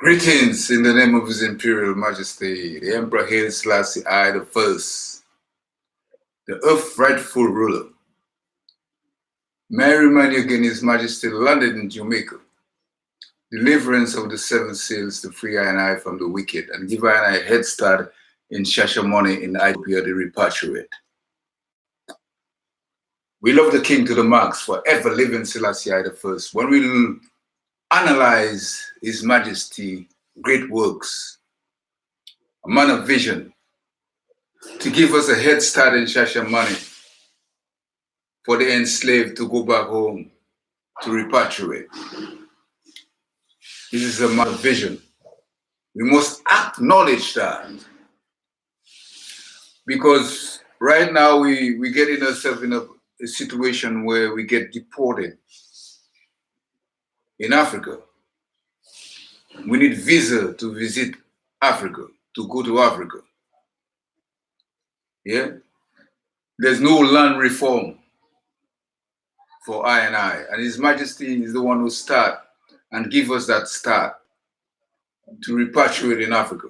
Greetings in the name of His Imperial Majesty, the Emperor Haile Selassie I the First, the Earth's rightful ruler. May I remind you again, His Majesty landed in Jamaica, deliverance of the seven seals to free I and I from the wicked, and give I and I a head start in Shashamane in Ethiopia, the repatriate. We love the King to the max, forever living Selassie I the First. When we analyze His Majesty great works, a man of vision, to give us a head start in Shashamane for the enslaved to go back home to repatriate. This is a man of vision. We must acknowledge that, because right now we get ourselves in a situation where we get deported in Africa. We need visa to visit Africa, to go to Africa. Yeah? There's no land reform for I and His Majesty is the one who start and give us that start to repatriate in Africa.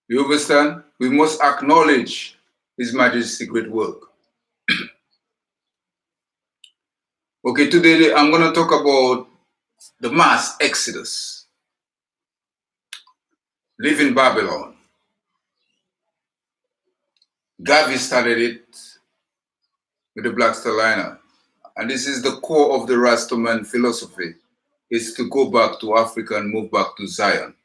You understand? We must acknowledge His Majesty's great work. Okay, today I'm going to talk about the mass exodus. Leaving Babylon. Garvey started it with the Black Star Liner. And this is the core of the Rastaman philosophy, is to go back to Africa and move back to Zion.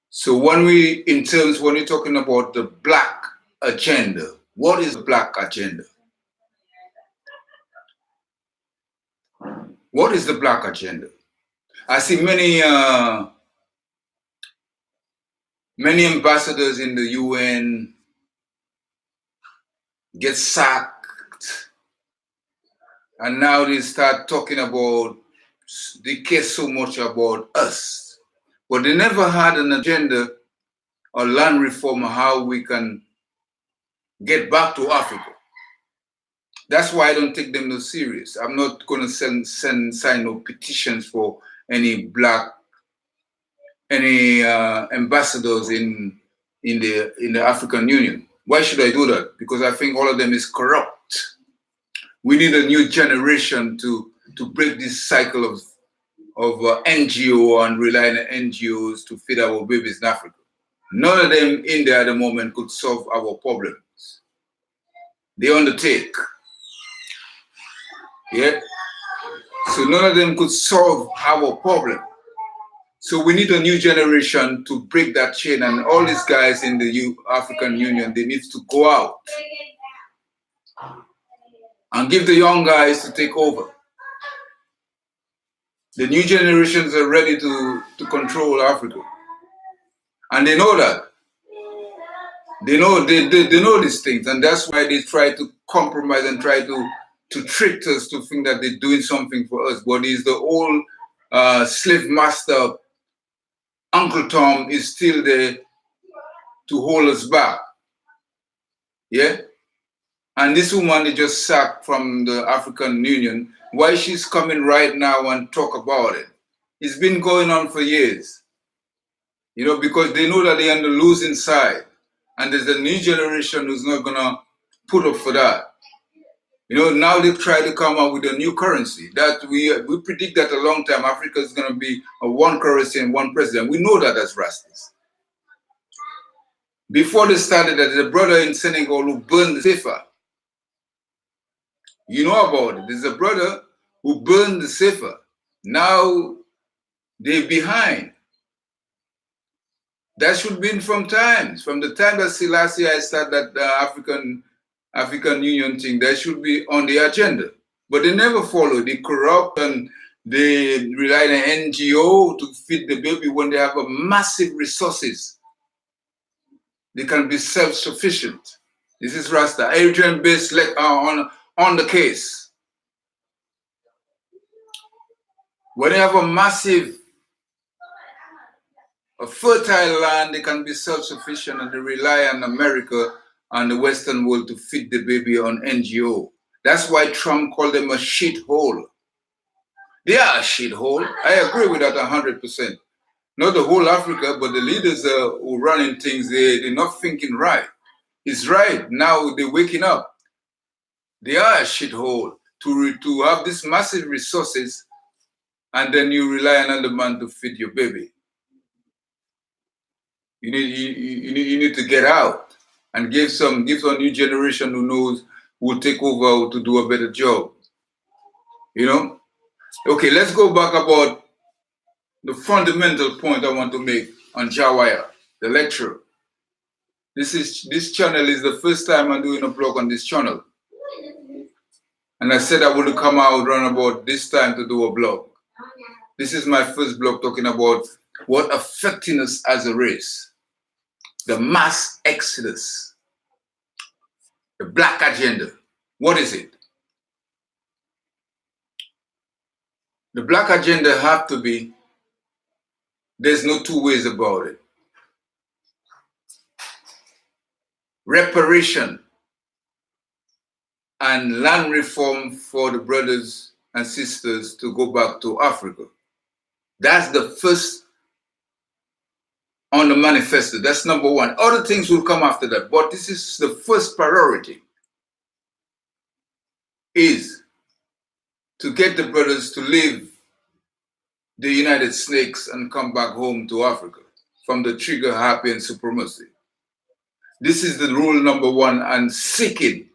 So when we're talking about the black agenda, what is the black agenda? What is the black agenda? I see many ambassadors in the UN get sacked, and now they start talking about, they care so much about us, but they never had an agenda or land reform, how we can get back to Africa. That's why I don't take them no serious. I'm not going to sign no petitions for any ambassadors in the African Union. Why should I do that? Because I think all of them is corrupt. We need a new generation to break this cycle of NGO and relying on NGOs to feed our babies in Africa. None of them in there at the moment could solve our problems. They undertake. Yeah? So none of them could solve our problem. So we need a new generation to break that chain, and all these guys in the African Union, they need to go out and give the young guys to take over. The new generations are ready to control Africa. And they know that. They know these things, and that's why they try to compromise and try to trick us to think that they're doing something for us. But it's the old slave master, Uncle Tom, is still there to hold us back. Yeah? And this woman is just sacked from the African Union. Why she's coming right now and talk about it? It's been going on for years. You know, because they know that they're on the losing side. And there's a new generation who's not going to put up for that. You know, now they try to come up with a new currency. That we predict that a long time, Africa is going to be a one currency and one president. We know that as Rastas. Before they started, there's a brother in Senegal who burned the Sefer. You know about it. There's a brother who burned the Sefer. Now they're behind. That should be from the time that Selassie I started that African Union thing, that should be on the agenda. But they never follow. They corrupt and they rely on NGO to feed the baby when they have a massive resources. They can be self-sufficient. This is Rasta. Adrienbass on the case. When they have a fertile land, they can be self-sufficient, and they rely on America and the Western world to feed the baby on NGO. That's why Trump called them a shithole. They are a shithole. I agree with that 100%. Not the whole Africa, but the leaders who are running things, they're not thinking right. It's right. Now they're waking up. They are a shithole to have these massive resources, and then you rely on another man to feed your baby. You need to get out and give some new generation who knows, who will take over to do a better job. You know? Okay, let's go back about the fundamental point I want to make on JAHWIRE, the lecture. This channel is the first time I'm doing a blog on this channel. And I said I would come out around about this time to do a blog. This is my first blog talking about what affecting us as a race. The mass exodus. The black agenda. What is it? The black agenda have to be, there's no two ways about it. Reparation and land reform for the brothers and sisters to go back to Africa. That's the first on the manifesto. That's number one. Other things will come after that, but this is the first priority, is to get the brothers to leave the United Snakes and come back home to Africa from the trigger happy and supremacy. This is the rule number one, and seeking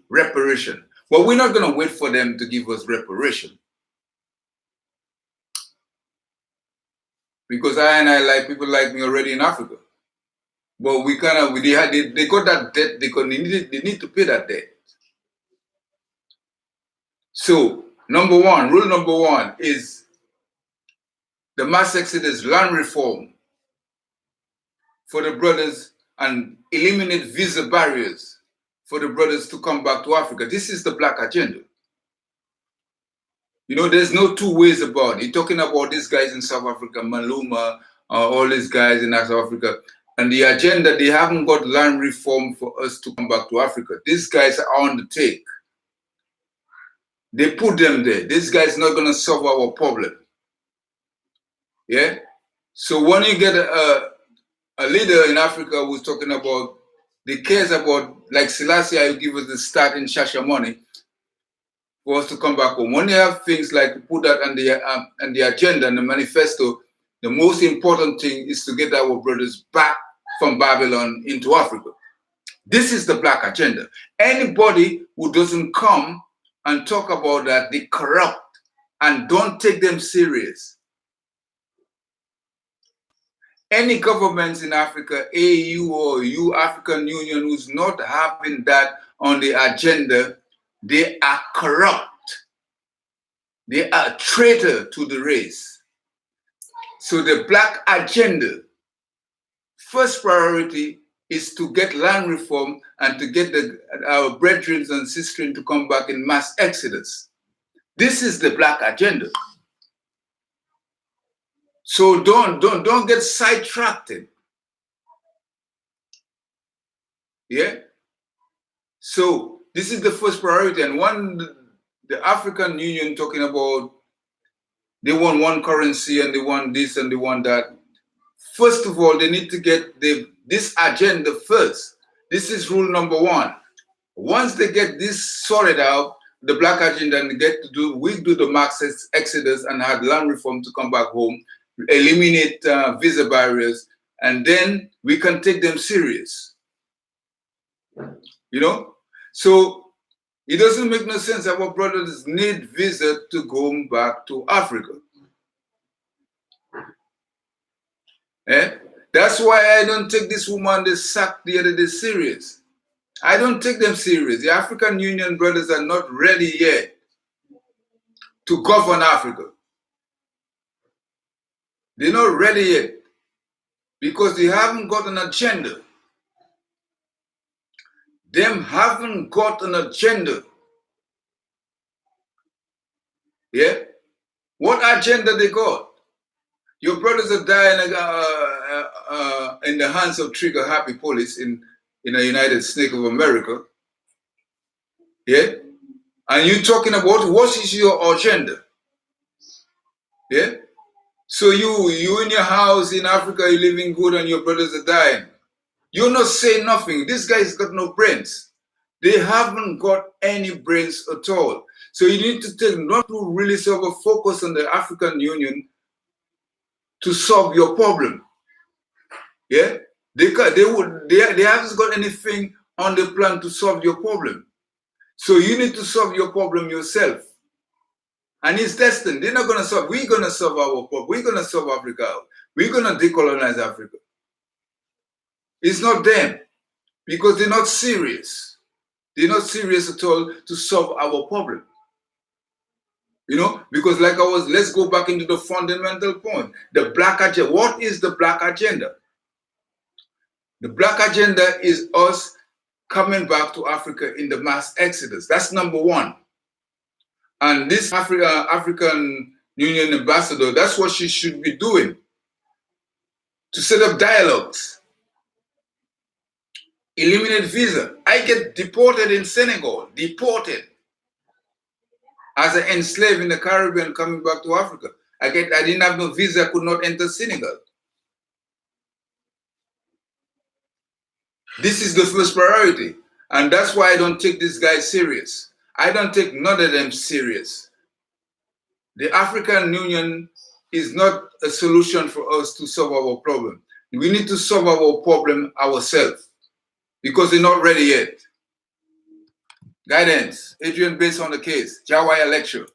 reparation. Well, we're not going to wait for them to give us reparation, because I like people like me already in Africa. But we they got that debt. They need to pay that debt. So rule number one is the mass exodus, land reform for the brothers, and eliminate visa barriers for the brothers to come back to Africa. This is the black agenda. You know, there's no two ways about it. You're talking about these guys in South Africa, Maluma, all these guys in South Africa. And the agenda, they haven't got land reform for us to come back to Africa. These guys are on the take. They put them there. This guy's not going to solve our problem. Yeah? So when you get a leader in Africa who's talking about, they cares about, like Selassie, who give us the start in Shasha money for us to come back home. When you have things like put that on the agenda and the manifesto, the most important thing is to get our brothers back from Babylon into Africa. This is the black agenda. Anybody who doesn't come and talk about that, they corrupt and don't take them serious. Any governments in Africa, AU or African Union, who's not having that on the agenda, they are corrupt. They are a traitor to the race. So the black agenda, first priority is to get land reform and to get our brethren and sisters to come back in mass exodus. This is the black agenda. So don't get sidetracked. Yeah? So this is the first priority. And the African Union talking about they want one currency and they want this and they want that. First of all, they need to get this agenda first. This is rule number one. Once they get this sorted out, the black agenda, and we do the mass exodus and have land reform to come back home, eliminate visa barriers, and then we can take them serious. You know? So it doesn't make no sense that our brothers need visa to go back to Africa. That's why I don't take this woman they sacked the other day serious. I don't take them serious. The African Union brothers are not ready yet to govern Africa. They're not ready yet because they haven't got an agenda. Them haven't got an agenda. Yeah? What agenda they got? Your brothers are dying in the hands of trigger happy police in the United States of America. Yeah? And you talking about what is your agenda? Yeah? So you in your house in Africa, you're living good and your brothers are dying. You're not saying nothing. This guy's got no brains. They haven't got any brains at all. So you need to take not to really sort of focus on the African Union to solve your problem. Yeah? They haven't got anything on the plan to solve your problem. So you need to solve your problem yourself. And it's destined. They're not going to solve. We're going to solve our problem. We're going to solve Africa. We're going to decolonize Africa. It's not them because they're not serious. They're not serious at all to solve our problem. You know, because let's go back into the fundamental point. The black agenda. What is the black agenda? The black agenda is us coming back to Africa in the mass exodus. That's number one. And this African Union ambassador, that's what she should be doing. To set up dialogues. Eliminate visa. I get deported in Senegal. Deported. As an enslaved in the Caribbean coming back to Africa. I didn't have no visa, I could not enter Senegal. This is the first priority. And that's why I don't take this guy serious. I don't take none of them serious. The African Union is not a solution for us to solve our problem. We need to solve our problem ourselves because they're not ready yet. Guidance, Adrian Bass on the case, JAHWIRE lecture.